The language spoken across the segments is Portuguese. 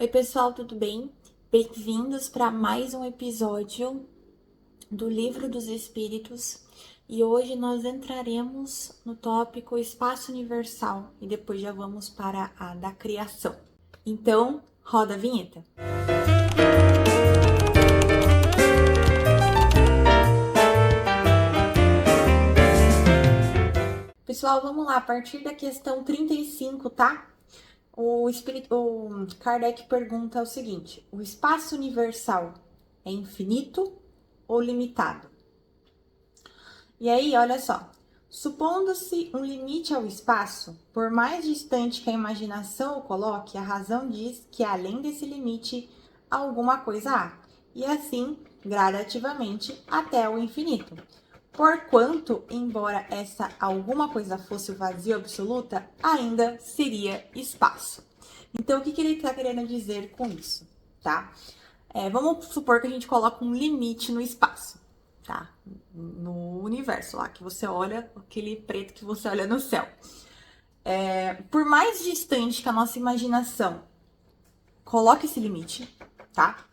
Oi, pessoal, tudo bem? Bem-vindos para mais um episódio do Livro dos Espíritos. E hoje nós entraremos no tópico Espaço Universal e depois já vamos para a da criação. Então, roda a vinheta. Pessoal, vamos lá, a partir da questão 35, tá? O Kardec pergunta o seguinte: o espaço universal é infinito ou limitado? E aí, olha só, supondo-se um limite ao espaço, por mais distante que a imaginação o coloque, a razão diz que além desse limite, alguma coisa há, e assim, gradativamente, até o infinito. Porquanto, embora essa alguma coisa fosse o vazio absoluta, ainda seria espaço. Então, o que ele está querendo dizer com isso, tá? Vamos supor que a gente coloca um limite no espaço, tá? No universo lá, que você olha, aquele preto que você olha no céu. Por mais distante que a nossa imaginação coloque esse limite, tá?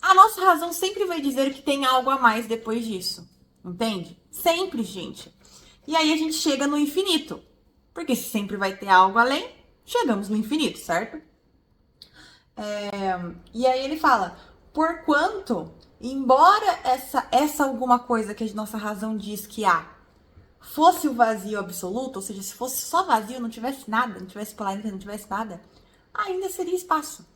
A nossa razão sempre vai dizer que tem algo a mais depois disso. Entende? Sempre, gente. E aí a gente chega no infinito. Porque se sempre vai ter algo além, chegamos no infinito, certo? E aí ele fala, porquanto, embora essa alguma coisa que a nossa razão diz que há, fosse o vazio absoluto, ou seja, se fosse só vazio, não tivesse nada, não tivesse planeta, não tivesse nada, ainda seria espaço.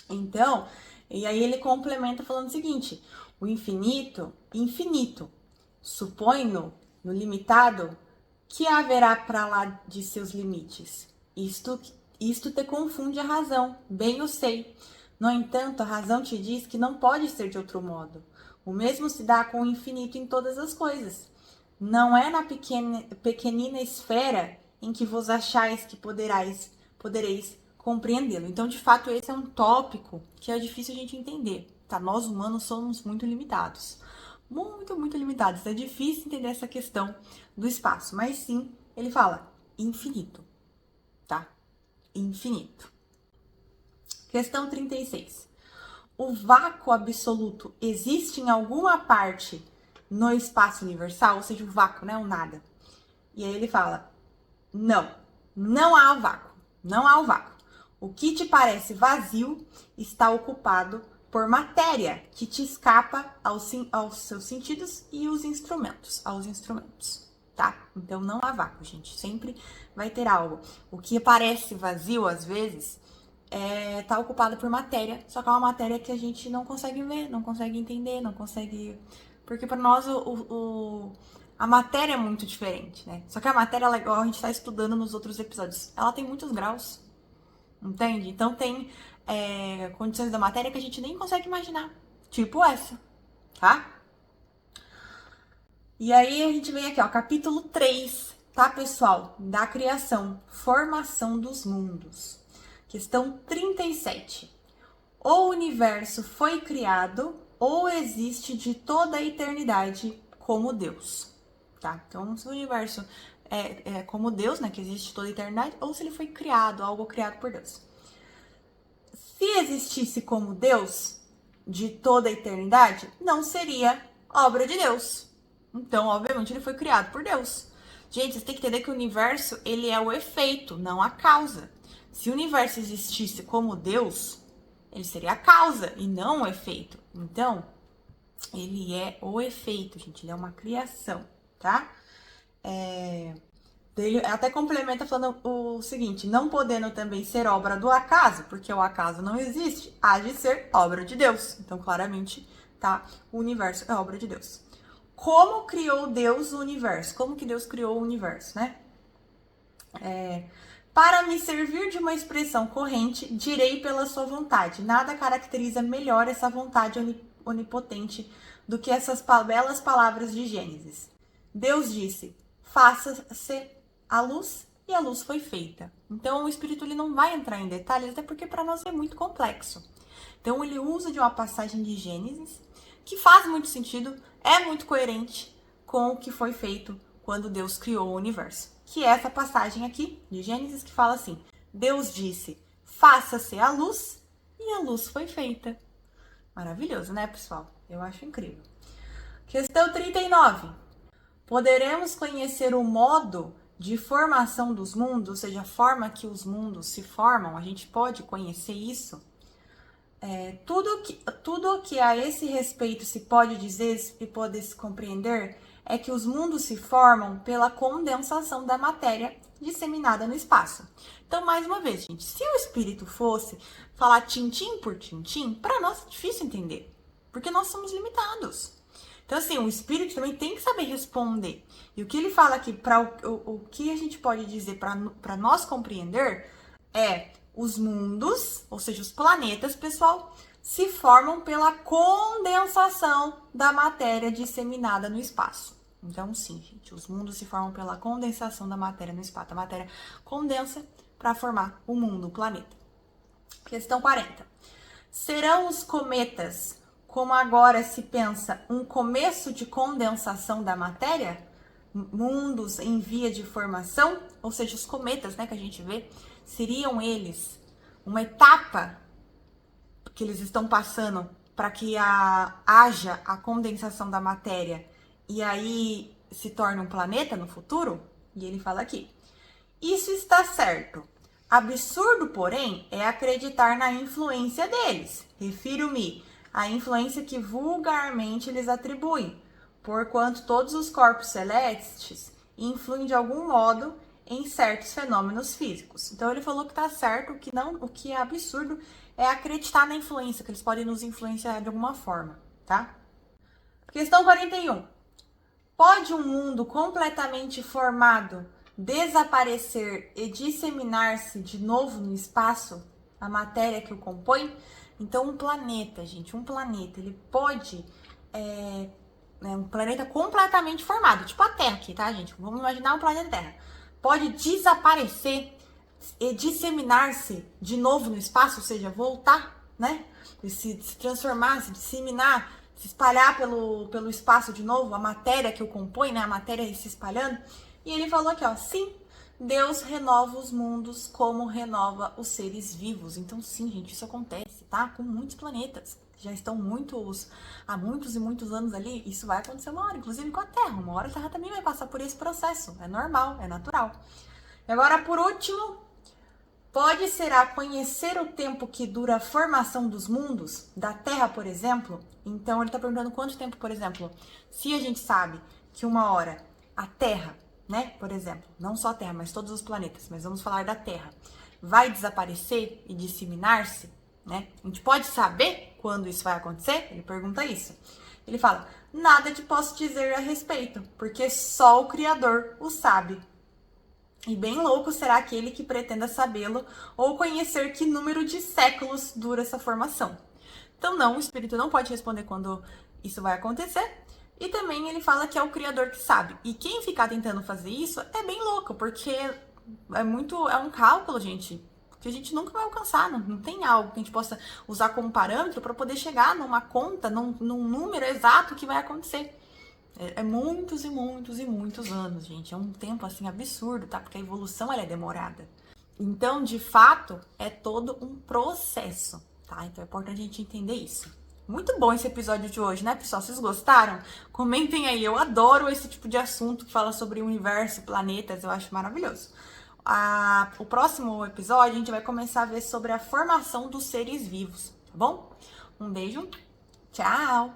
Então, e aí ele complementa falando o seguinte: o infinito, supõe no limitado, que haverá para lá de seus limites. Isto te confunde a razão, bem eu sei. No entanto, a razão te diz que não pode ser de outro modo. O mesmo se dá com o infinito em todas as coisas. Não é na pequenina esfera em que vos achais que podereis compreendê-lo. Então, de fato, esse é um tópico que é difícil a gente entender, tá? Nós humanos somos muito limitados. Muito limitados. É difícil entender essa questão do espaço, mas sim, ele fala infinito, tá? Infinito. Questão 36. O vácuo absoluto existe em alguma parte no espaço universal? Ou seja, o vácuo, né? O nada. E aí ele fala, não há vácuo. Não há o vácuo. O que te parece vazio está ocupado por matéria que te escapa aos seus sentidos e aos instrumentos, tá? Então não há vácuo, gente. Sempre vai ter algo. O que parece vazio, às vezes, tá ocupado por matéria, só que é uma matéria que a gente não consegue ver, não consegue entender, não consegue... Porque para nós a matéria é muito diferente, né? Só que a matéria, ela, igual a gente tá estudando nos outros episódios, ela tem muitos graus. Entende? Então tem condições da matéria que a gente nem consegue imaginar. Tipo essa, tá? E aí a gente vem aqui, ó, capítulo 3, tá, pessoal? Da criação, formação dos mundos. Questão 37. O universo foi criado ou existe de toda a eternidade como Deus, tá? Então, se o universo é como Deus, né, que existe toda a eternidade, ou se ele foi criado, algo criado por Deus. Se existisse como Deus de toda a eternidade, não seria obra de Deus. Então, obviamente, ele foi criado por Deus. Gente, você tem que entender que o universo, ele é o efeito, não a causa. Se o universo existisse como Deus, ele seria a causa e não o efeito. Então, ele é o efeito, gente. Ele é uma criação, tá? Ele até complementa falando o seguinte: não podendo também ser obra do acaso, porque o acaso não existe, há de ser obra de Deus. Então, claramente, tá? O universo é obra de Deus. Como criou Deus o universo? Como que Deus criou o universo, né? Para me servir de uma expressão corrente, direi pela sua vontade. Nada caracteriza melhor essa vontade onipotente do que essas belas palavras de Gênesis. Deus disse: faça-se a luz, e a luz foi feita. Então, o Espírito ele não vai entrar em detalhes, até porque para nós é muito complexo. Então, ele usa de uma passagem de Gênesis, que faz muito sentido, é muito coerente com o que foi feito quando Deus criou o universo. Que é essa passagem aqui, de Gênesis, que fala assim: Deus disse: faça-se a luz, e a luz foi feita. Maravilhoso, né, pessoal? Eu acho incrível. Questão 39. Poderemos conhecer o modo de formação dos mundos, ou seja, a forma que os mundos se formam? A gente pode conhecer isso? Tudo que a esse respeito se pode dizer e pode se compreender é que os mundos se formam pela condensação da matéria disseminada no espaço. Então, mais uma vez, gente, se o espírito fosse falar tintim por tintim, para nós é difícil entender, porque nós somos limitados. Então, assim, o espírito também tem que saber responder. E o que ele fala aqui, o que a gente pode dizer para nós compreender é: os mundos, ou seja, os planetas, pessoal, se formam pela condensação da matéria disseminada no espaço. Então, sim, gente, os mundos se formam pela condensação da matéria no espaço. A matéria condensa para formar o mundo, o planeta. Questão 40. Serão os cometas, como agora se pensa, um começo de condensação da matéria? Mundos em via de formação? Ou seja, os cometas, né, que a gente vê, seriam eles uma etapa que eles estão passando para que haja a condensação da matéria e aí se torne um planeta no futuro? E ele fala aqui: isso está certo. Absurdo, porém, é acreditar na influência deles. Refiro-me à influência que vulgarmente eles atribuem, porquanto todos os corpos celestes influem de algum modo em certos fenômenos físicos. Então ele falou que tá certo, o que é absurdo é acreditar na influência, que eles podem nos influenciar de alguma forma, tá? Questão 41. Pode um mundo completamente formado desaparecer e disseminar-se de novo no espaço, a matéria que o compõe? Então um planeta, gente, ele pode um planeta completamente formado, tipo a Terra aqui, tá, gente? Vamos imaginar um planeta Terra. Pode desaparecer e disseminar-se de novo no espaço, ou seja, voltar, né? Se transformar, se disseminar, se espalhar pelo espaço de novo, a matéria que o compõe, né? A matéria se espalhando. E ele falou aqui, ó, sim, Deus renova os mundos como renova os seres vivos. Então, sim, gente, isso acontece, tá? Com muitos planetas. Já estão há muitos e muitos anos ali. Isso vai acontecer uma hora, inclusive com a Terra. Uma hora a Terra também vai passar por esse processo. É normal, é natural. E agora, por último, pode será conhecer o tempo que dura a formação dos mundos, da Terra, por exemplo? Então, ele está perguntando quanto tempo, por exemplo, se a gente sabe que uma hora a Terra, né, por exemplo, não só a Terra, mas todos os planetas, mas vamos falar da Terra, vai desaparecer e disseminar-se, né? A gente pode saber quando isso vai acontecer? Ele pergunta isso. Ele fala: nada te posso dizer a respeito, porque só o Criador o sabe. E bem louco será aquele que pretenda sabê-lo ou conhecer que número de séculos dura essa formação. Então, não, o espírito não pode responder quando isso vai acontecer. E também ele fala que é o Criador que sabe. E quem ficar tentando fazer isso é bem louco, porque é um cálculo, gente, que a gente nunca vai alcançar. Não tem algo que a gente possa usar como parâmetro para poder chegar numa conta, num número exato que vai acontecer. É muitos e muitos e muitos anos, gente. É um tempo, assim, absurdo, tá? Porque a evolução, ela é demorada. Então, de fato, é todo um processo, tá? Então, é importante a gente entender isso. Muito bom esse episódio de hoje, né, pessoal? Vocês gostaram? Comentem aí. Eu adoro esse tipo de assunto que fala sobre o universo, planetas. Eu acho maravilhoso. O próximo episódio, a gente vai começar a ver sobre a formação dos seres vivos, tá bom? Um beijo. Tchau!